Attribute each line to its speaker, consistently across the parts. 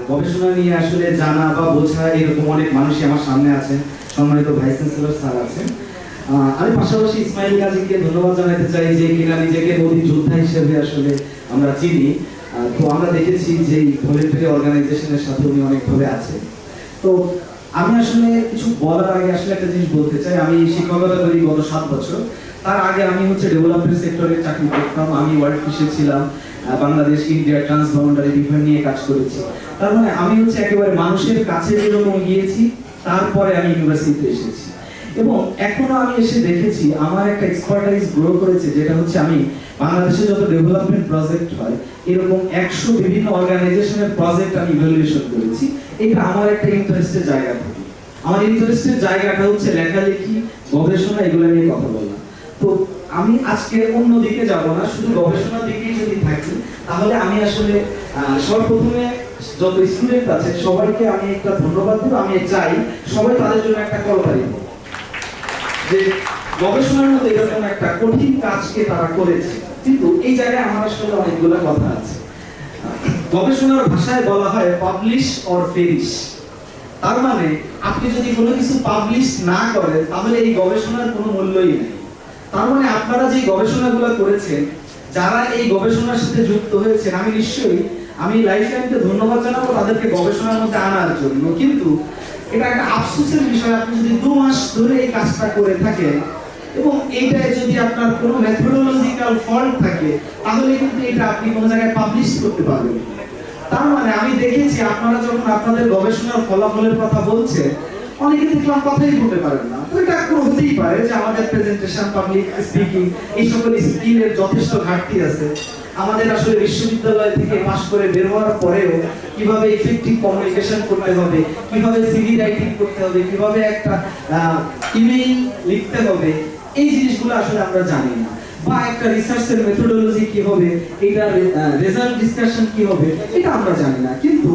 Speaker 1: গবেষণা নিয়ে আসলে জানা বা বোঝা এরকম অনেক মানুষই আমার সামনে আছেন। সম্মানিত ভাইস চ্যান্সেলর স্যার আছেন। আমি পাশাপাশি ইসমাইল গাজীকে ধন্যবাদ জানাতে চাই যে কিনা নিজেকে নদী যোদ্ধা হিসেবে আসলে আমরা চিনি। তো আমরা দেখেছি যে ভলেন্টারি অর্গানাইজেশনের সাথে উনি অনেকভাবে আছে। তো আমি আসলে কিছু বলার আগে আসলে একটা জিনিস বলতে চাই। আমি শিক্ষকতা করি গত 7 বছর। তার আগে আমি ডেভেলপমেন্ট সেক্টরে চাকরি করতাম। আমি ওয়ার্ল্ড ফিশে ছিলাম, বাংলাদেশ ইন্ডিয়া ট্রান্সবাউন্ডারি রিভার নিয়ে কাজ করেছি। তার মানে আমি একেবারে মানুষের কাছে যেরকম গিয়েছি, তারপরে আমি ইউনিভার্সিটিতে এসেছি এবং এখনো আমি এসে দেখেছি আমার একটা এক্সপার্টাইজ গ্রো করেছে, যেটা আমি বাংলাদেশে যত ডেভেলপমেন্ট প্রজেক্ট হয় এরকম 100 বিভিন্ন অর্গানাইজেশনের প্রজেক্ট আমি ইভালুয়েশন করেছি। এটা আমার একটা ইন্টারেস্টের জায়গা থেকে। আমার ইন্টারেস্টের জায়গাটা লেখালেখি, গবেষণা, এগুলো নিয়ে কথা বলা। তো আমি আজকে অন্য দিকে যাব না, শুধু গবেষণার দিকেই যদি থাকি তাহলে আমি আসলে সর্বপ্রথমে যত স্টুডেন্ট আছে সবাইকে আমি একটা ধন্যবাদ দেব। আমি চাই সবাই তাদের জন্য একটা কলকারি যে গবেষণার মধ্যে এরকম একটা কঠিন কাজকে তারা করেছে, কিন্তু এই জায়গায় আমার আসলে অনেকগুলো কথা আছে। গবেষণার ভাষায় বলা হয় পাবলিশ অর পেরিশ। তার মানে আপনি যদি কোনো কিছু পাবলিশ না করেন তাহলে এই গবেষণার কোনো মূল্যই নেই। তার মানে আপনারা যে গবেষণাগুলো করেছেন, যারা এই গবেষণার সাথে যুক্ত হয়েছেন, আমি লাইফ টাইমকে ধন্যবাদ জানাবো তাদেরকে গবেষণার মধ্যে আনার জন্য। কিন্তু এটা একটা আফসোসের বিষয়, আপনি যদি 2 মাস ধরে এই কাজটা করে থাকেন এবং এইটায় যদি আপনার কোনো মেথোডোলজিক্যাল ফল্ট থাকে তাহলে কিন্তু এটা আপনি কোনো জায়গায় পাবলিশ করতে পারবেন। তার মানে আমি দেখেছি আপনারা যখন আপনাদের গবেষণার ফলাফলের কথা বলছেন, অনেকে দেখলাম কথাই বলতে পারেন না। তো এটা হতেই পারে যে আমাদের প্রেজেন্টেশন, পাবলিক স্পিকিং, এই সকল স্কিলের যথেষ্ট ঘাটতি আছে। আমাদের আসলে বিশ্ববিদ্যালয় থেকে পাশ করে বের হওয়ার পরেও কিভাবে ইফেক্টিভ কমিউনিকেশন করতে হবে, কিভাবে সিভি রাইটিং করতে হবে, কিভাবে একটা ইমেইল লিখতে হবে, এই জিনিসগুলো আসলে আমরা জানি না। বা একটা রিসার্চের মেথোডোলজি কি হবে, এটার রেজাল্ট ডিসকাশন কি হবে, এটা আমরা জানি না। কিন্তু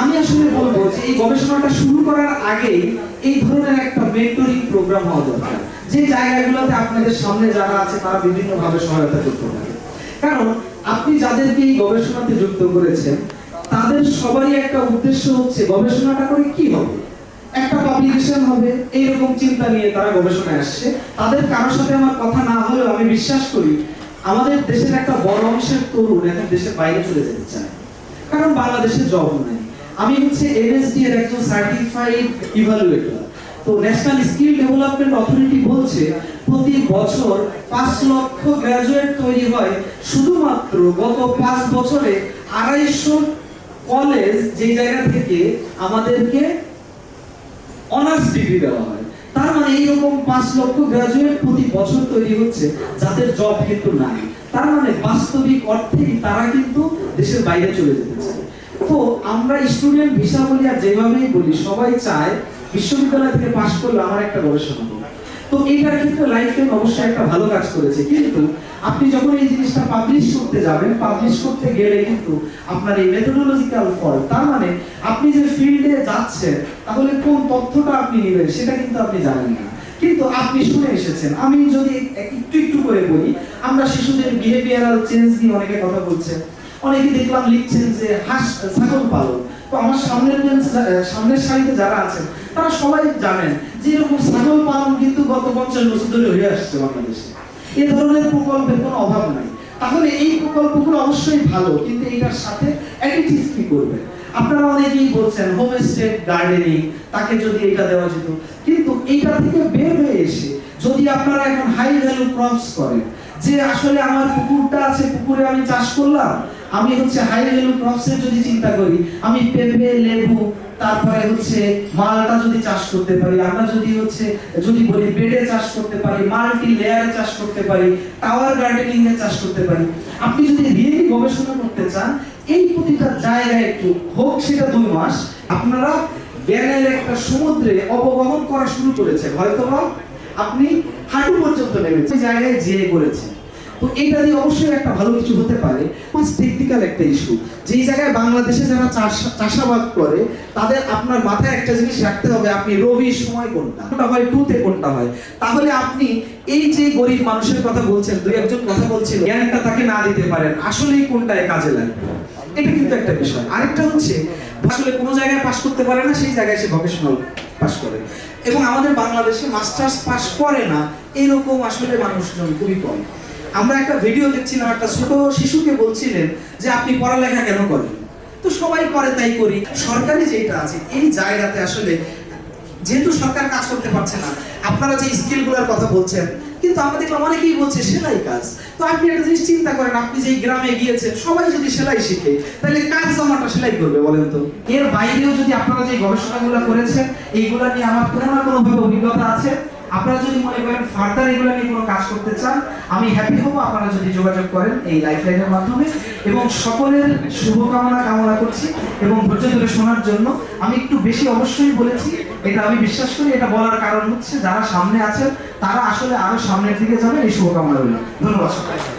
Speaker 1: আমি আসলে বলবো যে এই গবেষণাটা শুরু করার আগেই এই ধরনের একটা মেন্টরিং প্রোগ্রাম হওয়া দরকার, যে জায়গাগুলোতে আপনাদের সামনে যারা আছে তারা বিভিন্নভাবে সহায়তা করতে পারে। কারণ আপনি যাদেরকে এই গবেষণাতে যুক্ত করেছেন তাদের সবারই একটা উদ্দেশ্য গবেষণাটা করে কি হবে, একটা পাবলিকেশন হবে, এইরকম চিন্তা নিয়ে তারা গবেষণায় আসছে। তাদের কারোর সাথে আমার কথা না হলেও আমি বিশ্বাস করি আমাদের দেশের একটা বড় অংশের তরুণ এখন দেশের বাইরে চলে যেতে চায়, কারণ বাংলাদেশে জব নেই। আমি এনএসডি এর একজন সার্টিফাইড ইভালুয়েটর। তো ন্যাশনাল স্কিল ডেভেলপমেন্ট অথরিটি বলছে প্রতি বছর 5 লক্ষ গ্রাজুয়েট তৈরি হয় শুধুমাত্র গত 5 বছরে 250 কলেজ, যে জায়গা থেকে আমাদেরকে অনার্স ডিগ্রি দেওয়া হয়। তার মানে এইরকম 5 লক্ষ গ্রাজুয়েট প্রতি বছর তৈরি হচ্ছে যাদের জব কিন্তু নাই। তার মানে বাস্তবিক অর্থেই তারা কিন্তু দেশের বাইরে চলে যেতে চায়। তো আমরা স্টুডেন্ট ভিসা বলি আর যেভাবেই বলি, সবাই চায় বিশ্ববিদ্যালয় থেকে পাশ করলে আমার একটা গবেষণা হবে। তো এইটার ক্ষেত্রে লাইফ টাইম অবশ্যই একটা ভালো কাজ করেছে, কিন্তু আপনি যখন এই জিনিসটা পাবলিশ করতে যাবেন, পাবলিশ করতে গেলে কিন্তু আপনার এই মেথোডোলজিক্যাল ফল্ট, তার মানে আপনি যে ফিল্ডে যাচ্ছেন তাহলে কোন তথ্যটা আপনি নেবেন সেটা কিন্তু আপনি জানেন না, কিন্তু আপনি শুনে এসেছেন। আমি যদি একটু করে বলি, আমরা শিশুদের বিহেভিয়ারাল চেঞ্জ নিয়ে অনেকে কথা বলছেন, অনেকে দেখলাম লিখছেন যে ছাগল পালন। তো আমার সামনের সারিতে যারা আছেন তারা সবাই জানেন যে এরকম ছাগল পালন কিন্তু গত 50 বছর ধরে হয়ে আসছে বাংলাদেশে। এই ধরনের প্রকল্পের কোনো অভাব নাই। তাহলে এই প্রকল্পগুলো অবশ্যই ভালো, কিন্তু এটার সাথে অ্যাডিটিভ কি করবে? আপনারা অনেকেই বলছেন হোমস্টে গার্ডেনিং, তাকে যদি এটা দেওয়া যেত। কিন্তু এইটা থেকে বের হয়ে এসে যদি আপনারা এখন হাই ভ্যালু ক্রপস করেন, যে আসলে আমার পুকুরটা আছে, পুকুরে আমি চাষ করলাম, আমি হাই ভ্যালু ক্রপসের যদি চিন্তা করি, আমি পেঁপে, লেবু, তারপরে মালটা যদি চাষ করতে পারি, আমরা যদি বলি বেডে চাষ করতে পারি, মাল্টি লেয়ারে চাষ করতে পারি, টাওয়ার গার্ডেনিং এ চাষ করতে পারি। আপনি যদি রিয়েলি গবেষণা করতে চান, এই প্রতিটা জায়গায় একটু হোক সেটা 2 মাস আপনারা জ্ঞানের একটা সমুদ্রে অবগাহন করা শুরু করেছেন, হয়তোবা আপনি হাঁটু পর্যন্ত নেমেছেন, জায়গায় যেয়ে করেছেন। তো এইটা দিয়ে অবশ্যই একটা ভালো কিছু হতে পারে। টেকনিক্যাল একটা ইস্যু, যেই জায়গায় বাংলাদেশে যারা চাষাবাদ করে তাদের আপনার মাথায় একটা জিনিস রাখতে হবে, আপনি রবির সময় কোনটা হয়, টুতে কোনটা হয়। তাহলে আপনি এই যে গরিব মানুষের কথা বলছেন, 2-1 জন কথা বলছিল, জ্ঞানটা তাকে না দিতে পারেন আসলেই কোনটায় কাজে লাগবে। এটা কিন্তু একটা বিষয়। আরেকটা হচ্ছে আসলে কোনো জায়গায় পাশ করতে পারে না, সেই জায়গায় সে ভোকেশনাল পাশ করে। এবং আমাদের বাংলাদেশে মাস্টার্স পাশ করে না এরকম আসলে মানুষজন খুবই কম। আমরা একটা ভিডিও দেখছিলাম, একটা ছোট শিশুকে বলছিলেন যে আপনি পড়ালেখা কেন করেন, তো সবাই করে তাই করি। সরকারি যেটা আছে এই জায়গাতে আসলে যেহেতু সরকার কাজ করতে পারছে না, আপনারা যে স্কিলগুলোর কথা বলছেন, কিন্তু আমরা দেখলাম অনেকেই বলছে সেলাই কাজ। তো আপনি একটা জিনিস চিন্তা করেন, আপনি যেই গ্রামে গিয়েছেন সবাই যদি সেলাই শিখে, তাহলে কাজ জামাটা সেলাই করবে বলেন তো। এর বাইরেও যদি আপনারা যে গবেষণাগুলো করেছেন, এইগুলা নিয়ে আমার কোনো না কোনোভাবে অভিজ্ঞতা আছে, আপনারা যদি মনে করেন ফার্দার এগুলো নিয়ে কোনো কাজ করতে চান, আমি হ্যাপি হব আপনারা যদি যোগাযোগ করেন এই লাইফলাইনের মাধ্যমে। এবং সকলের শুভকামনা কামনা করছি এবং ধৈর্য ধরে শোনার জন্য। আমি একটু বেশি অবশ্যই বলেছি, এটা আমি বিশ্বাস করি। এটা বলার কারণ হচ্ছে যারা সামনে আছেন তারা আসলে আরো সামনের দিকে যাবেন, এই শুভকামনা রইল। ধন্যবাদ সবাই।